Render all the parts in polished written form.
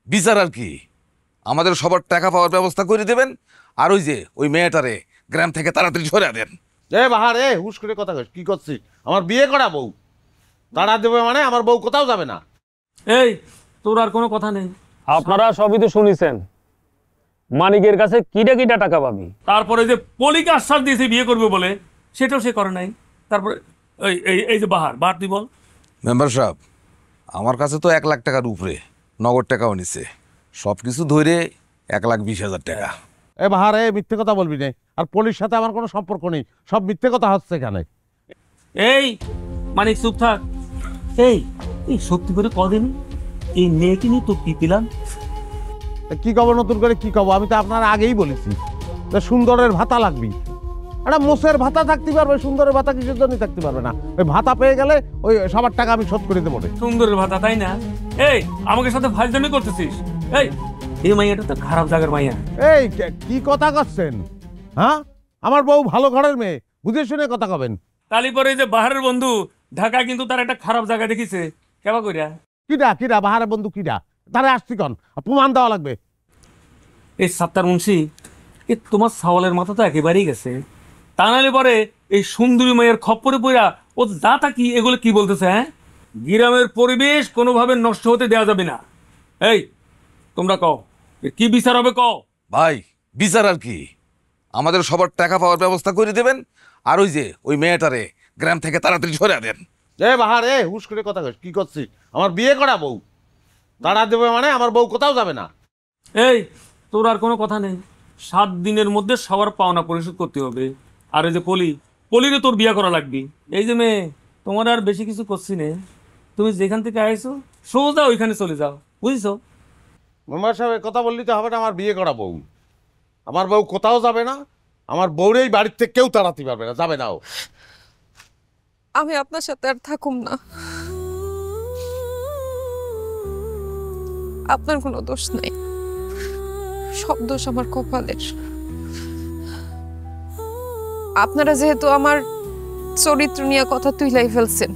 বিচার আর কি, আমাদের সবার টাকা পাওয়ার ব্যবস্থা করে দেবেন, আর ওই যে ওই মেয়েটারে গ্রাম থেকে তাড়াতাড়ি সরে দেন। বাহার হুশ করে কথা কইস, কি করছিস? আমার বিয়ে করা বউ তাড়া দেবে মানে আমার বউ কোথাও যাবে না। এই তোর আর কোনো কথা নেই। আপনারা সবই তো শুনেছেন, মানিকের কাছে কিটা কিটা টাকা পাবি। তারপরে যে পলিকে আশ্বাস দিয়েছে বিয়ে করবে বলে, সেটাও সে করে নাই। তারপরে এই এই এই যে বাহার তুই বল। মেম্বার সাহেব, আমার কাছে তো 1 লাখ টাকার উপরে নগদ টাকাও নিছে, সব কিছু ধরে 1,20,000 টাকা। বাহার মিথ্যে কথা বলবি না, আর পুলিশ সাথে আমার কোনো সম্পর্ক নেই, সব মিথ্যে কথা হচ্ছে এখানে। এই মানিক চুপ থাক। এই এই সত্যি করে কদিন এই মেয়েকে নিয়ে তো কি পেলাম? কি কব নতুন করে কি কব? আমি তো আপনার আগেই বলেছি যে সুন্দরের ভাতা লাগবে। একটা মোষের ভাতা থাকতে পারবে, সুন্দরের ভাতা কিসের জন্য থাকতে পারবে না? ওই ভাতা পেয়ে গেলে ওই সবার টাকা আমি শোধ করে দেবো। সুন্দরের ভাতা, তাই না? এই আমাকে সাথে ফাইজলামি করতেছিস? এই মাইয়াটা তো খারাপ জায়গার মাইয়া। কি কথা করছেন? হ্যাঁ, আমার বউ ভালো ঘরের মেয়ে, বুঝে শুনে কথা কবেন। তালি পরে যে বাহারের বন্ধু ঢাকা কিন্তু তার একটা খারাপ জায়গা দেখিছে, কেবা কইরা? কিরা বাহারের বন্ধু কিরা? তারা আসছি কন, প্রমাণ দেওয়া লাগবে। এই সাত্তার মুন্সি, তোমার সাওয়ালের মাথা তো একেবারেই গেছে। তা নাহলে পরে এই সুন্দরী মেয়ের খপ্পরে পড়া ও দাতা কি এগুলো কি বলতেছে? হ্যাঁ, গ্রামের পরিবেশ কোনোভাবে নষ্ট হতে দেওয়া যাবে না। এই তোমরা কও কি বিচার হবে কও। ভাই বিচার আর কি, আমাদের সবার টাকা পাওয়ার ব্যবস্থা করে দেবেন, আর ওই যে ওই মেয়েটারে গ্রাম থেকে তাড়াতাড়ি সরে দেন। বাহার হুশ করে কথা কইস, কি করছিস? আমার বিয়ে করা বউ তাড়া দেবে মানে আমার বউ কোথাও যাবে না। এই তোর আর কোনো কথা নেই, 7 দিনের মধ্যে সবার পাওনা পরিশোধ করতে হবে। আর ওই যে পলিরে তোর বিয়ে করা লাগবে। এই যে মেয়ে, তোমার আর বেশি কিছু করছি নে, তুমি যেখান থেকে আইছো সোজা ওইখানে চলে যাও, বুঝছো? মেম্বার সাহেব কথা বললি তো হবে না, আমার বিয়ে করা বউ, আমার বউ কোথাও যাবে না, আমার বউরে এই বাড়ির থেকে কেউ তাড়াতে পারবে না, যাবে না ও। আমি আপনার সাথে আর থাকুম না, আপনার কোনো দোষ নাই, সব দোষ আমার কপালের। আপনারা যেহেতু আমার চরিত্র নিয়ে কথা তুইলাই ফেলছেন,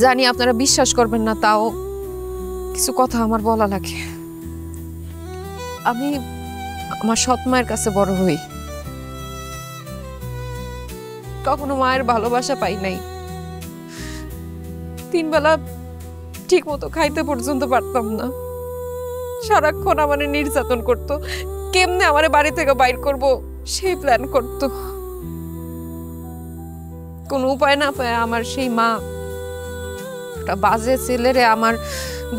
জানি আপনারা বিশ্বাস করবেন না, তাও কিছু কথা আমার বলা লাগে। আমি আমার সৎ মায়ের কাছে বড় হই, কখনো মায়ের ভালোবাসা পাই নাই। 3 বেলা ঠিক মতো খাইতে পর্যন্ত পারতাম না, সারাক্ষণ আমার নির্যাতন করতো, কেমনে আমার বাড়ি থেকে বাইর করব সেই প্ল্যান করতো। কোনো উপায় না পায় আমার সেই মা একটা বাজে ছেলেরে আমার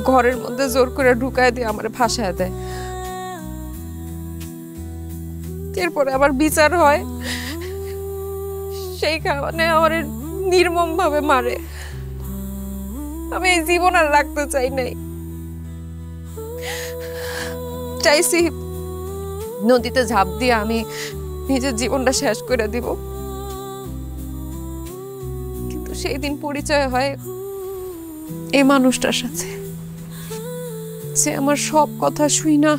ঘরের মধ্যে জোর করে ঢুকায় দিয়ে আমার ফাঁসায় দেয়। এরপরে আবার বিচার হয়, সেই কারণে আমার নির্মম ভাবে মারে। আমি এই জীবন আর রাখতে চাই নাই, চাইছি নদীতে ঝাঁপ দিয়ে আমি নিজের জীবনটা শেষ করে দিব। কিন্তু সেই দিন পরিচয় হয় এই মানুষটার সাথে, সে আমার সব কথা শুই না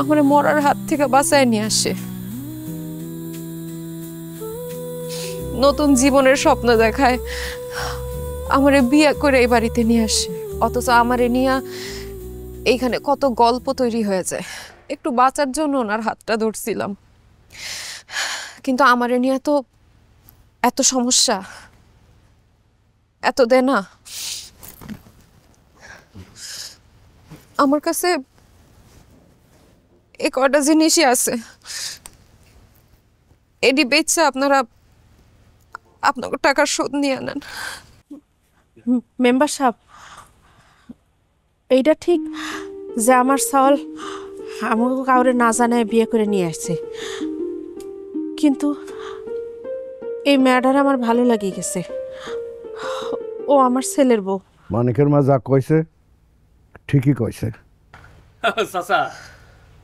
আমার মরার হাত থেকে বাঁচায় নিয়ে আসে, নতুন জীবনের স্বপ্ন দেখায়, আমারে বিয়ে করে এই বাড়িতে নিয়ে আসে। অথচ আমারে নিয়ে এইখানে কত গল্প তৈরি হয়ে যায়। একটু বাঁচার জন্য ওনার হাতটা ধরছিলাম, কিন্তু আমারে নিয়ে তো এত সমস্যা, এত দেনা। আমার কাছে এই কয়টা জিনিসই আছে, এডি বেচছে আপনারা আপনার টাকার শোধ নিয়ে আনেন। মেম্বার সাহেব, এইটা ঠিক যে আমার সাওয়াল আমাকে কাউরে না জানায় বিয়ে করে নিয়ে আসছে, কিন্তু এই মেয়েটার আমার ভালো লাগে গেছে, ও আমার ছেলের বউ। মানিকের মা যা কইছে ঠিকই কইছে। চাচা,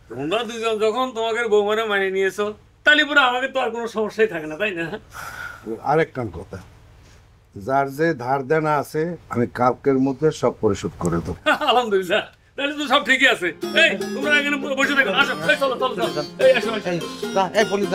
তোমরা দুজন যখন তোমাকে বউ মানে নিয়েছো, তাহলে পুরো আমাকে তো আর কোনো সমস্যাই থাকে না, তাই না? আরেক কান কথা, যার যে ধার দেনা আছে আমি কালকের মধ্যে সব পরিশোধ করে দেবো। আলহামদুলিল্লাহ, তাহলে তো সব ঠিকই আছে। এই তোমরা এখানে বসে থাকো, আসো, চলো চলো চলো, এই আসো আসো। এই পুলিশ